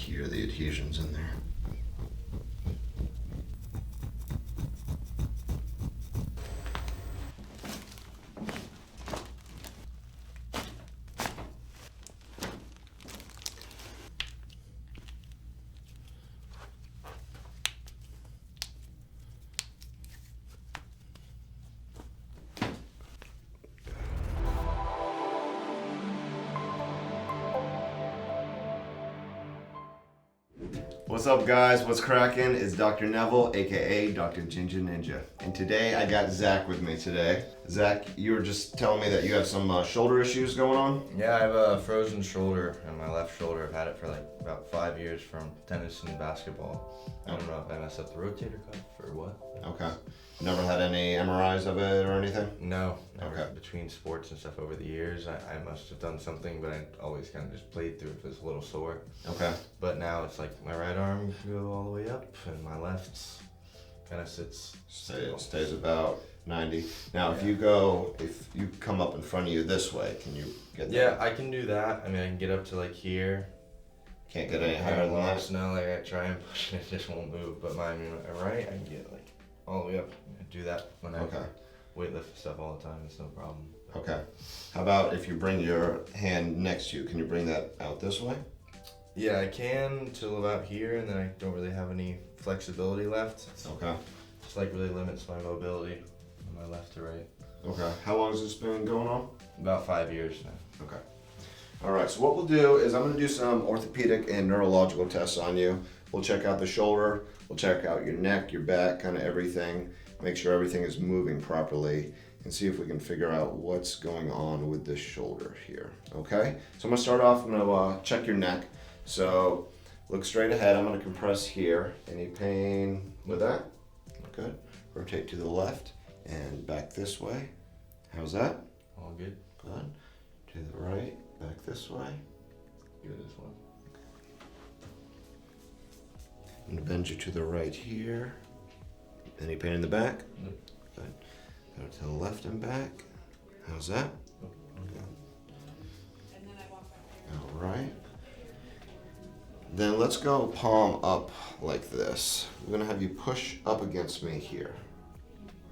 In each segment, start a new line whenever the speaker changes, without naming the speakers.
hear the adhesions in there. What's up, guys? What's cracking? It's Dr. Nevel, aka Dr. Ginger Ninja. And today I got Zach with me today. Zach, you were just telling me that you have some shoulder issues going on?
Yeah, I have a frozen shoulder in my left shoulder. I've had it for like about 5 years from tennis and basketball. I don't know if I messed up the rotator cuff or what.
Okay. Never had any MRIs of it or anything?
No, never.
Okay.
Between sports and stuff over the years, I must have done something, but I always kind of just played through if it's a little sore.
Okay.
But now it's like my right arm can go all the way up and my left kind of sits still.
Stays about 90. Now, if you come up in front of you this way, can you get that?
Yeah, I can do that. I mean, I can get up to like here.
Can't get any higher than that?
No, like I try and push and it just won't move. But my right, I can get like all the way up. I do that when I weightlift stuff all the time. It's no problem.
Okay. How about if you bring your hand next to you? Can you bring that out this way?
Yeah, I can till about here, and then I don't really have any flexibility left.
Okay.
Just like really limits my mobility on my left to right.
Okay. How long has this been going on?
About 5 years now.
Okay. All right. So what we'll do is I'm going to do some orthopedic and neurological tests on you. We'll check out the shoulder. We'll check out your neck, your back, kind of everything. Make sure everything is moving properly and see if we can figure out what's going on with this shoulder here. Okay. So I'm going to start off. I'm going to check your neck. So look straight ahead. I'm going to compress here. Any pain with that? Good. Rotate to the left and back this way. How's that?
All good.
Good. To the right, back this way.
Good as well.
I'm going to bend you to the right here. Any pain in the back?
Nope.
Good. Go to the left and back. How's that?
Nope.
Good. All right. Then let's go palm up like this. I'm going to have you push up against me here.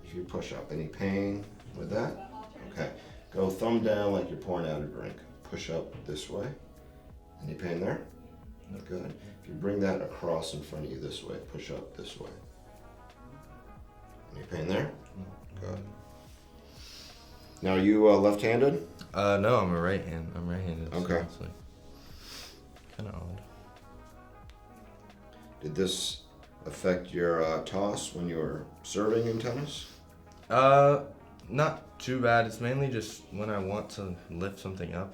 If you push up, any pain with that? Okay. Go thumb down like you're pouring out a drink. Push up this way. Any pain there?
No.
Good. If you bring that across in front of you this way, push up this way. Any pain there?
No.
Good. Now, are you left-handed?
No, I'm right-handed.
Okay.
So it's like kind of odd.
Did this affect your toss when you were serving in tennis?
Not too bad. It's mainly just when I want to lift something up,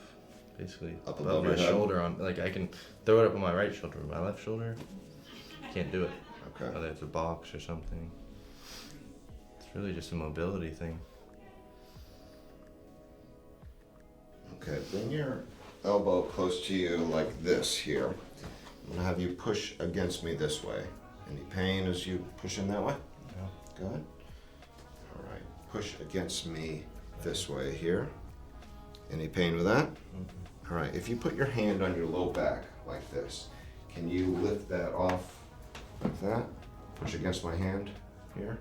basically
Up
above
above
my
your head?
shoulder. Like I can throw it up on my right shoulder, but my left shoulder, can't do it.
Okay.
Whether it's a box or something. It's really just a mobility thing.
Okay, bring your elbow close to you like this here. I'm gonna have you push against me this way. Any pain as you push in that way?
No.
Good. All right, push against me this way here. Any pain with that?
Mm-hmm.
All right, if you put your hand on your low back like this, can you lift that off like that? Push against my hand here.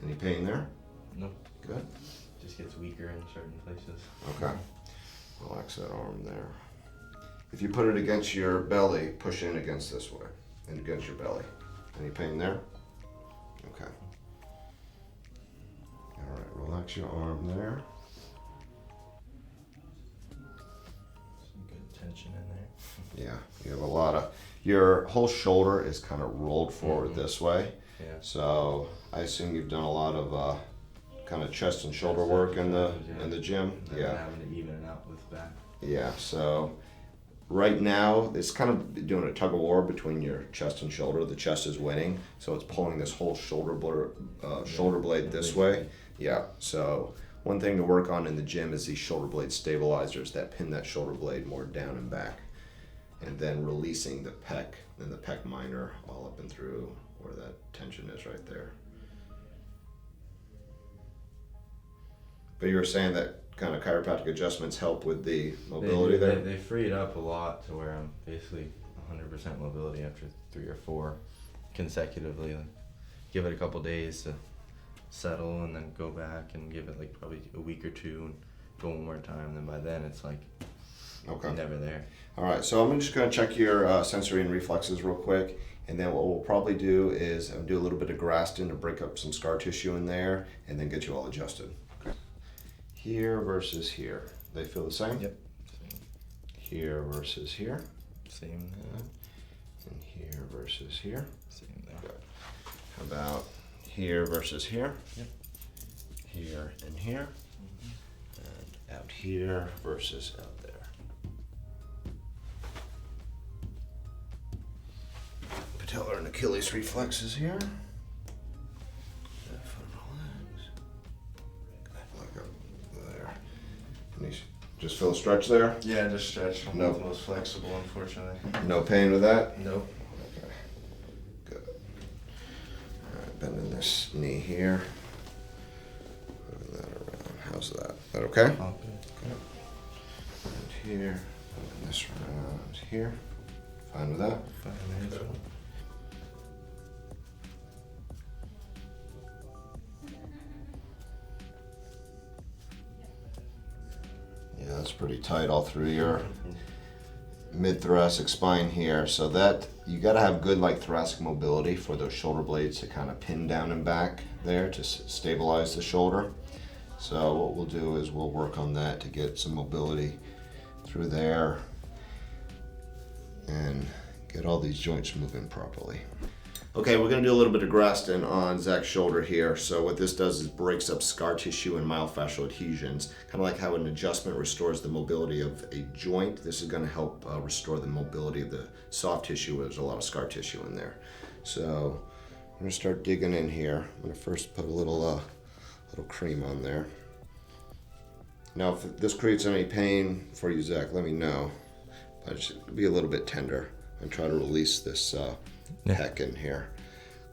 Any pain there?
No.
Good.
Just gets weaker in certain places.
Okay. Relax that arm there. If you put it against your belly, push in against this way and against your belly. Any pain there? Okay. All right, relax your arm there.
Some good tension in there.
Yeah, you have a lot of, your whole shoulder is kind of rolled forward this way.
Yeah.
So I assume you've done a lot of kind of chest and shoulder work in the gym. Yeah.
Having to even it out with back.
Yeah, so right now it's kind of doing a tug of war between your chest and shoulder. The chest is winning, so it's pulling this whole shoulder blade this way. Yeah, so one thing to work on in the gym is these shoulder blade stabilizers that pin that shoulder blade more down and back, and then releasing the pec and the pec minor all up and through where that tension is right there. But you were saying that kind of chiropractic adjustments help with the mobility there?
They free it up a lot to where I'm basically 100% mobility after 3 or 4 consecutively. Like, give it a couple days to settle, and then go back and give it like probably a week or 2 and go one more time. Then by then it's like never there.
All right, so I'm just going to check your sensory and reflexes real quick, and then what we'll probably do is do a little bit of Graston to break up some scar tissue in there, and then get you all adjusted. Okay. Here versus here, they feel the same?
Yep. Same.
Here versus here.
Same there.
And here versus here.
Same there.
Good. How about here versus here?
Yep.
Here and here. And out here versus out there. Patellar and Achilles reflexes here. There. And you just feel a stretch there?
Yeah, just stretch. I'm
No.
not the most flexible, unfortunately.
No pain with that?
Nope.
Okay. Good. All right, bending this knee here. Moving that around. How's that? Is that okay?
All good.
And here. Moving this around here. Fine with that?
Fine, man.
Good. Yeah, that's pretty tight all through your mid-thoracic spine here. So that, you gotta have good like thoracic mobility for those shoulder blades to kind of pin down and back there to stabilize the shoulder. So what we'll do is we'll work on that to get some mobility through there and get all these joints moving properly. Okay, we're gonna do a little bit of Graston on Zach's shoulder here. So what this does is breaks up scar tissue and myofascial adhesions. Kind of like how an adjustment restores the mobility of a joint. This is gonna help restore the mobility of the soft tissue where there's a lot of scar tissue in there. So I'm gonna start digging in here. I'm gonna first put a little cream on there. Now if this creates any pain for you, Zach, let me know. But it should be a little bit tender. And try to release this pec in here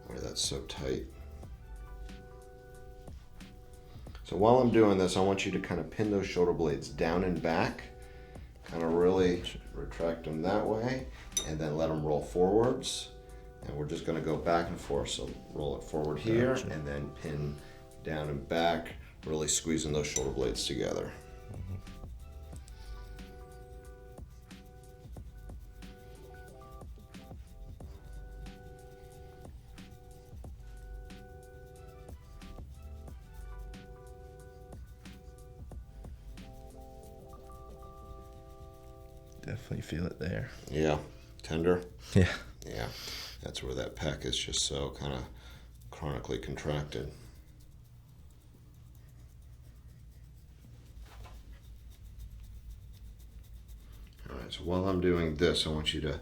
where that's so tight. So while I'm doing this, I want you to kind of pin those shoulder blades down and back, kind of really retract them that way, and then let them roll forwards. And we're just going to go back and forth. So roll it forward here, and then pin down and back, really squeezing those shoulder blades together.
Definitely feel it there.
Yeah, tender.
Yeah.
Yeah, that's where that pec is just so kind of chronically contracted. All right, so while I'm doing this, I want you to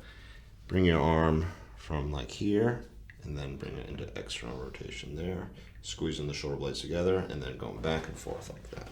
bring your arm from like here and then bring it into external rotation there, squeezing the shoulder blades together and then going back and forth like that.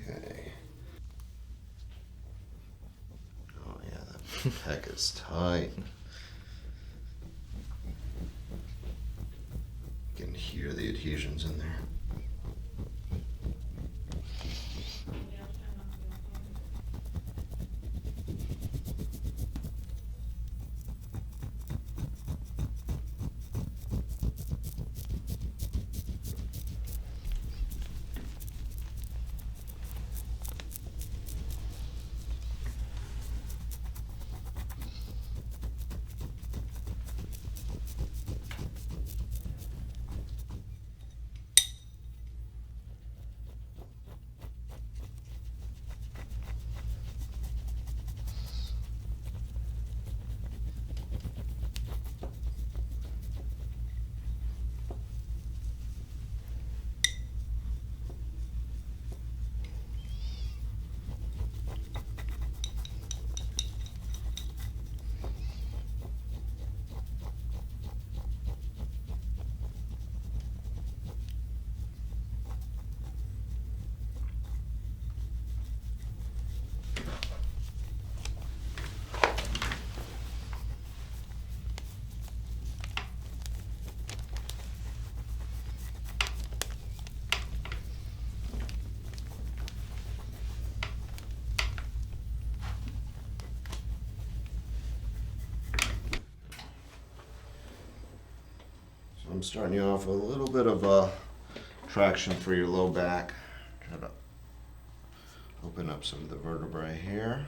Okay. Oh yeah, that pec is tight. You can hear the adhesions in there. I'm starting you off with a little bit of traction for your low back. Try to open up some of the vertebrae here.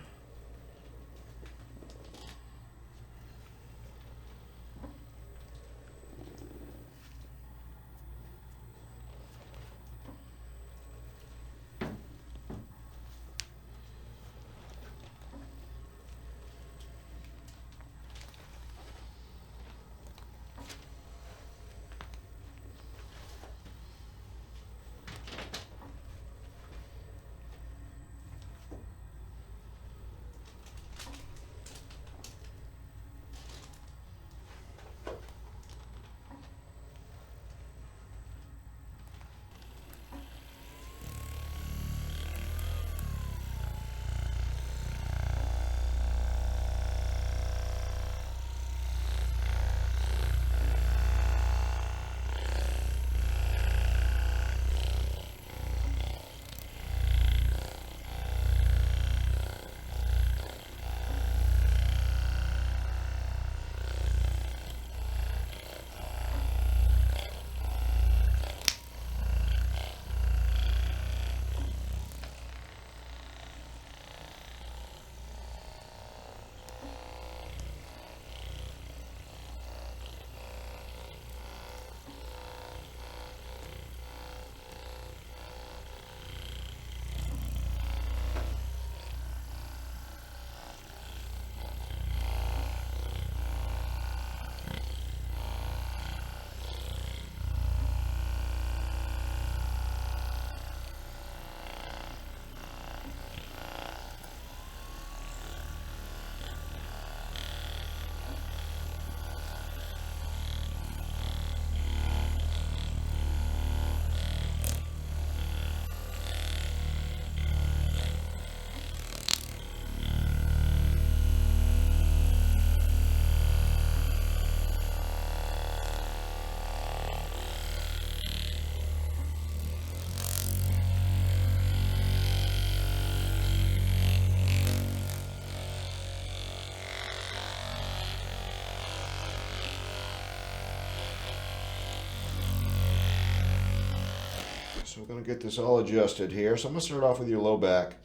So we're going to get this all adjusted here. So I'm going to start off with your low back.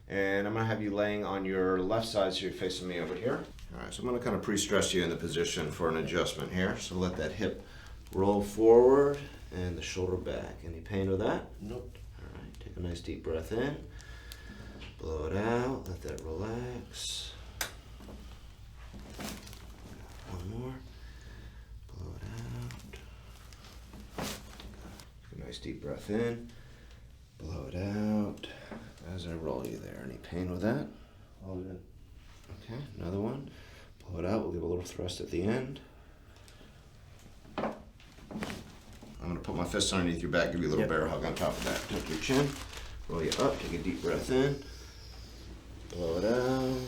And I'm going to have you laying on your left side so you're facing me over here. All right, so I'm going to kind of pre-stress you in the position for an adjustment here. So let that hip roll forward and the shoulder back. Any pain with that?
Nope.
All right, take a nice deep breath in. Blow it out. Let that relax. One more. Blow it out. Take a nice deep breath in. Blow it out. As I roll you there. Any pain with that?
All good.
Okay, another one. Blow it out. We'll give a little thrust at the end. I'm going to put my fists underneath your back, give you a little bear hug on top of that. Tuck your chin. Roll you up. Take a deep breath in. Blow it out.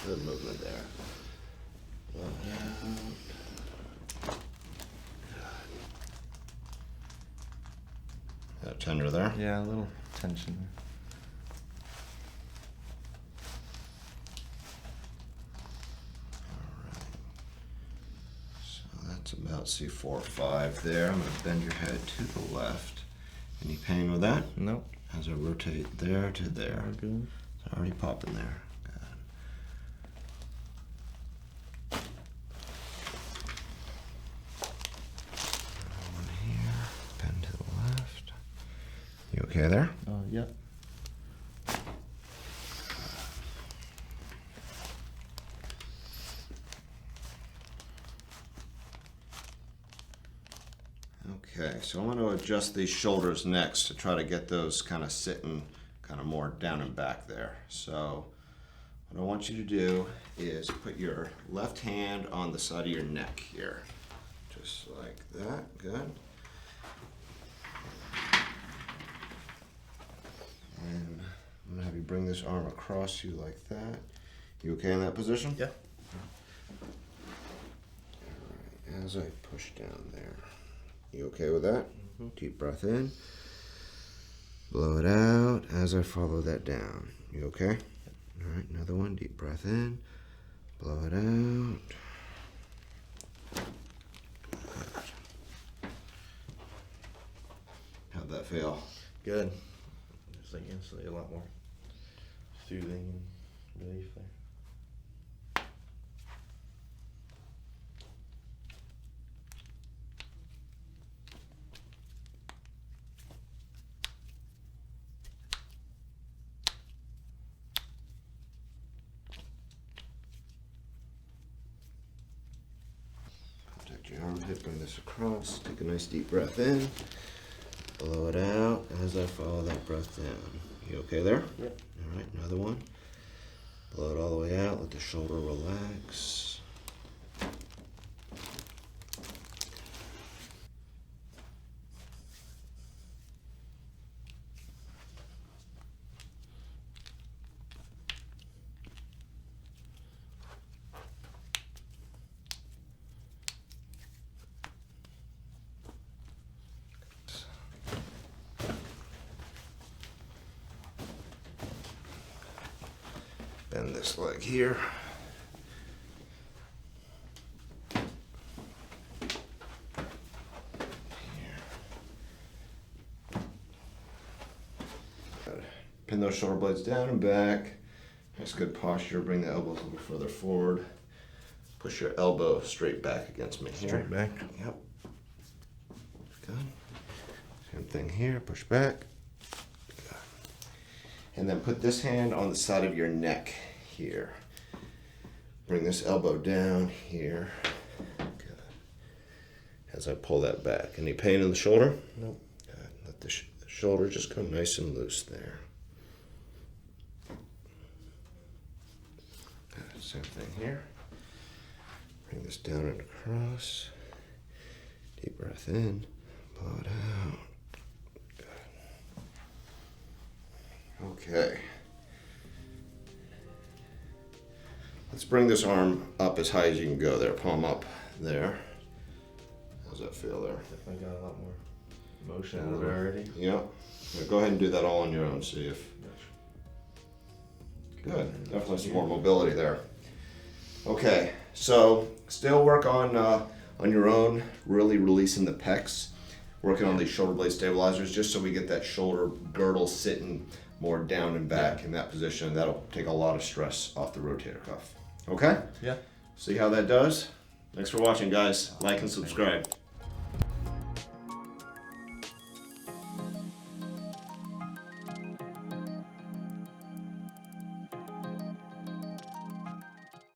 Good movement there. Blow it out. That tender there?
Yeah, a little tension there.
That's about C4 or 5 there. I'm going to bend your head to the left. Any pain with that?
Nope.
As I rotate there to there.
All good.
It's already popping there. Good. One here. Bend to the left. You okay there?
Yep.
Okay, so I'm going to adjust these shoulders next to try to get those kind of sitting kind of more down and back there. So what I want you to do is put your left hand on the side of your neck here. Just like that. Good. And I'm going to have you bring this arm across you like that. You okay in that position?
Yeah.
All right, as I push down there. You okay with that? Mm-hmm. Deep breath in. Blow it out as I follow that down. You okay? Yep. All right, another one. Deep breath in. Blow it out. that feel?
Good. It's like instantly a lot more soothing and relief there.
Protect your armpit, bring this across, take a nice deep breath in, blow it out as I follow that breath down. You okay there?
Yep.
All right, another one. Blow it all the way out, let the shoulder relax. Bend this leg here. Pin those shoulder blades down and back. Nice good posture. Bring the elbows a little further forward. Push your elbow straight back against me here.
Straight back.
Yep. Good. Same thing here. Push back. Good. And then put this hand on the side of your neck here. Bring this elbow down here. Good. As I pull that back. Any pain in the shoulder?
Nope.
Good. Let the shoulder just go nice and loose there. Good. Same thing here. Bring this down and across. Deep breath in. Blow it out. Good. Okay. Let's bring this arm up as high as you can go there. Palm up there. How's that feel there?
Definitely got a lot more motion out of it already.
Yep. Yeah, go ahead and do that all on your own. See if. Good. Definitely some more mobility there. Okay. So still work on your own. Really releasing the pecs. Working on these shoulder blade stabilizers just so we get that shoulder girdle sitting more down and back in that position. That'll take a lot of stress off the rotator cuff. Okay?
Yeah.
See how that does? Thanks for watching, guys. Like and subscribe.